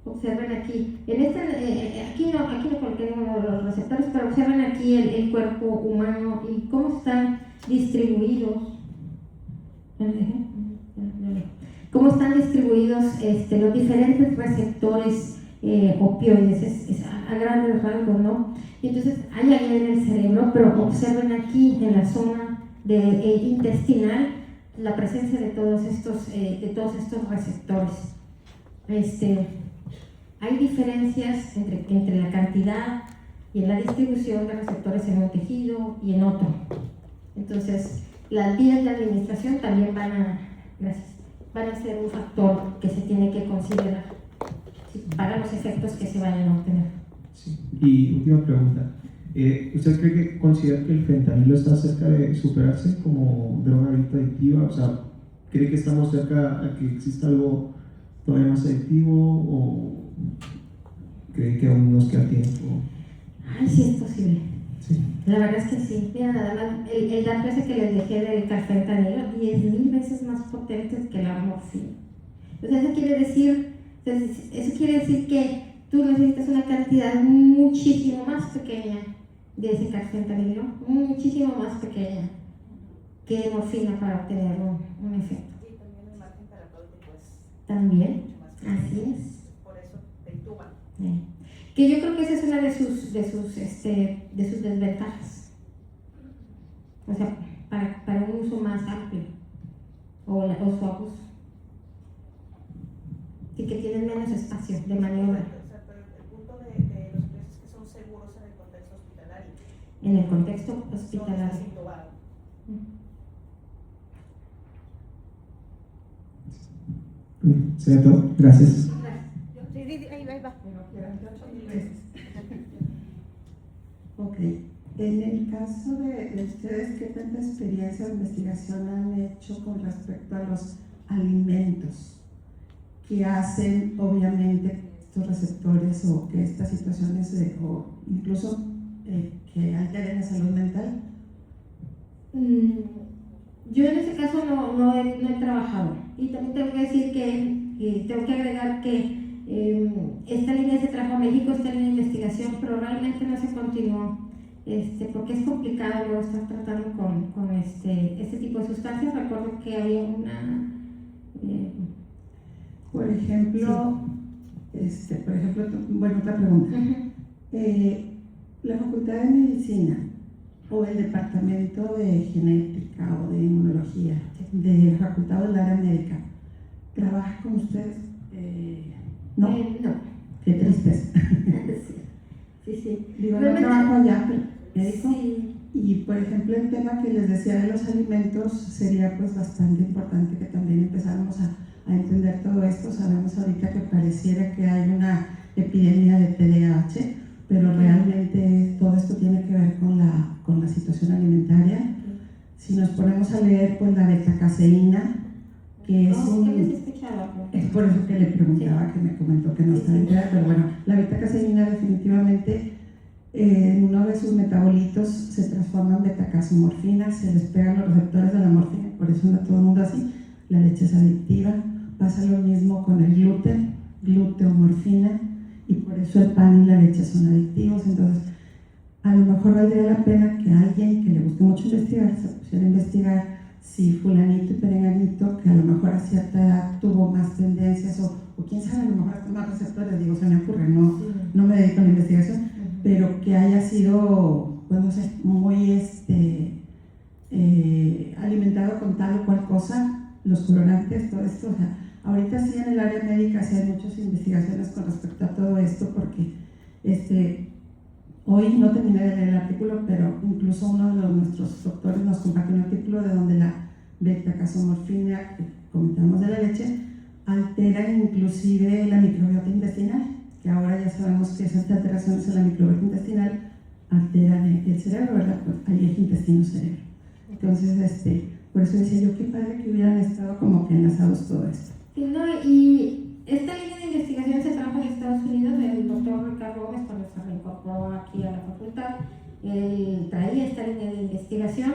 Observen aquí. Aquí no coloqué uno de los receptores, pero observen aquí el cuerpo humano y cómo están distribuidos. Cómo están distribuidos los diferentes receptores opioides, es a grandes rasgos, ¿no? Y entonces hay ahí en el cerebro, pero observen aquí en la zona intestinal la presencia de todos estos receptores. Hay diferencias entre la cantidad y en la distribución de receptores en un tejido y en otro. Entonces, las vías de administración también van a ser un factor que se tiene que considerar para los efectos que se vayan a obtener. Sí. Y última pregunta. ¿Usted considera que el fentanilo está cerca de superarse como droga adictiva? O sea, ¿cree que estamos cerca a que exista algo todavía más adictivo o cree que aún nos queda tiempo? Ay, sí es posible. Sí. La verdad es que sí. Mira, nada más, el dato ese que les dejé del carfentanilo, 10,000 veces más potente que la morfina. O sea, eso quiere decir que tú necesitas una cantidad muchísimo más pequeña de ese carfentanilo, muchísimo más pequeña que morfina para obtener un efecto. Y también el margen terapéutico es También, mucho más pequeño. así es. Por eso te intuban. Que yo creo que esa es una de sus desventajas. O sea, para un uso más amplio o su abuso. Y que tienen menos espacio de maniobra. O sea, pero el punto de los precios es que son seguros en el contexto hospitalario. En el contexto No hospitalario. estás intubado. Sería todo. Gracias. Sí, ahí va. Ok. En el caso de ustedes, ¿qué tanta experiencia o investigación han hecho con respecto a los alimentos que hacen, obviamente, estos receptores o que estas situaciones, o incluso que alteren la salud mental? Yo en ese caso no he trabajado, y también tengo que decir que tengo que agregar que esta línea se trajo a México, esta línea de investigación, pero realmente no se continuó, porque es complicado luego estar tratando con este tipo de sustancias. Recuerdo que había una... Por ejemplo, bueno, otra pregunta. La Facultad de Medicina o el Departamento de Genética o de Inmunología de la Facultad del Área Médica, ¿trabaja con ustedes? No. No. Qué tristeza. Sí. Digo, no trabajo allá, pero médico. Sí. Y por ejemplo, el tema que les decía de los alimentos sería pues bastante importante que también empezáramos a entender todo esto. Sabemos ahorita que pareciera que hay una epidemia de TDAH, pero realmente todo esto tiene que ver con la situación alimentaria. Si nos ponemos a leer pues la betacaseína, que es es por eso que le preguntaba, que me comentó que no estaba enterada, pero bueno, la betacaseína definitivamente en uno de sus metabolitos se transforma en betacasomorfina, se les pegan los receptores de la morfina, por eso anda todo el mundo así. La leche es adictiva. Pasa lo mismo con el gluten, gluteomorfina, y por eso el pan y la leche son adictivos. Entonces, a lo mejor valdría la pena que alguien que le guste mucho investigar se pusiera a investigar si fulanito y perenganito, que a lo mejor a cierta edad tuvo más tendencias, o quién sabe, a lo mejor hasta más receptores, digo, se me ocurre, no me dedico a la investigación, pero que haya sido, pues no sé, muy alimentado con tal o cual cosa, los colorantes, todo esto. O sea, ahorita sí en el área médica sí hay muchas investigaciones con respecto a todo esto, porque hoy no terminé de leer el artículo, pero incluso uno de nuestros doctores nos compartió un artículo de donde la betacasomorfina, que comentamos de la leche, altera inclusive la microbiota intestinal, que ahora ya sabemos que esas alteraciones en la microbiota intestinal alteran el cerebro, ¿verdad? Pues hay eje intestino-cerebro. Entonces, por eso decía yo, qué padre que hubieran estado como que enlazados todo esto. Sí, no, y esta línea de investigación se trajo de Estados Unidos, del doctor Ricardo Gómez, cuando se reincorporó aquí a la facultad. Él traía esta línea de investigación,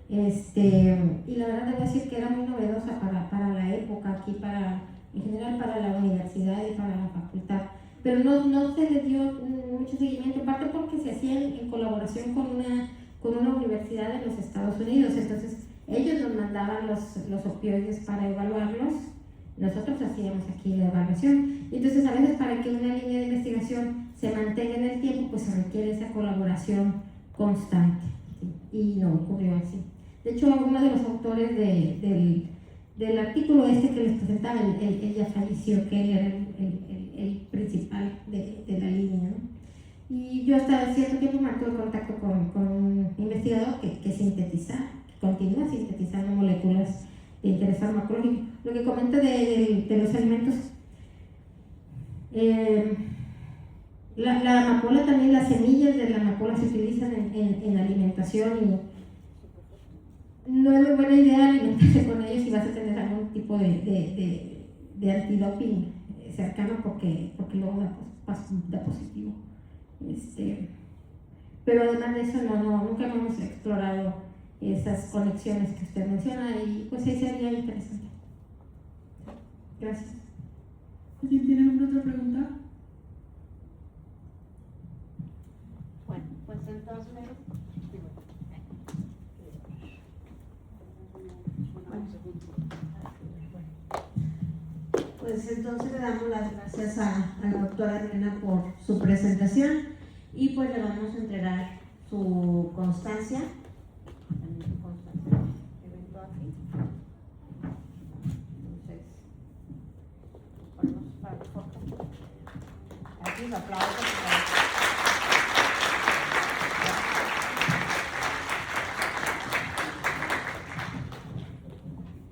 y la verdad debo decir que era muy novedosa para la época aquí, en general para la universidad y para la facultad. Pero no se le dio mucho seguimiento, en parte porque se hacía en colaboración con una universidad en los Estados Unidos. Entonces ellos nos mandaban los opioides para evaluarlos, nosotros hacíamos aquí la evaluación. Entonces a veces para que una línea de investigación se mantenga en el tiempo, pues se requiere esa colaboración constante, ¿sí? Y no ocurrió así. De hecho, uno de los autores del artículo que les presentaba, él ya falleció, que él era el principal de la línea, ¿no? Y yo hasta cierto tiempo mantuve contacto con un investigador que continúa sintetizando moléculas de interés farmacológico. Lo que comenta de los alimentos, la amapola también, las semillas de la amapola se utilizan en alimentación, y no es muy buena idea alimentarse con ellos si vas a tener algún tipo de antidoping cercano, porque luego da positivo. Pero además de eso, nunca hemos explorado esas conexiones que usted menciona, y pues sí sería interesante. Gracias. ¿Alguien tiene alguna otra pregunta? Bueno, pues entonces... Pues entonces le damos las gracias a la doctora Elena por su presentación, y pues le vamos a entregar su constancia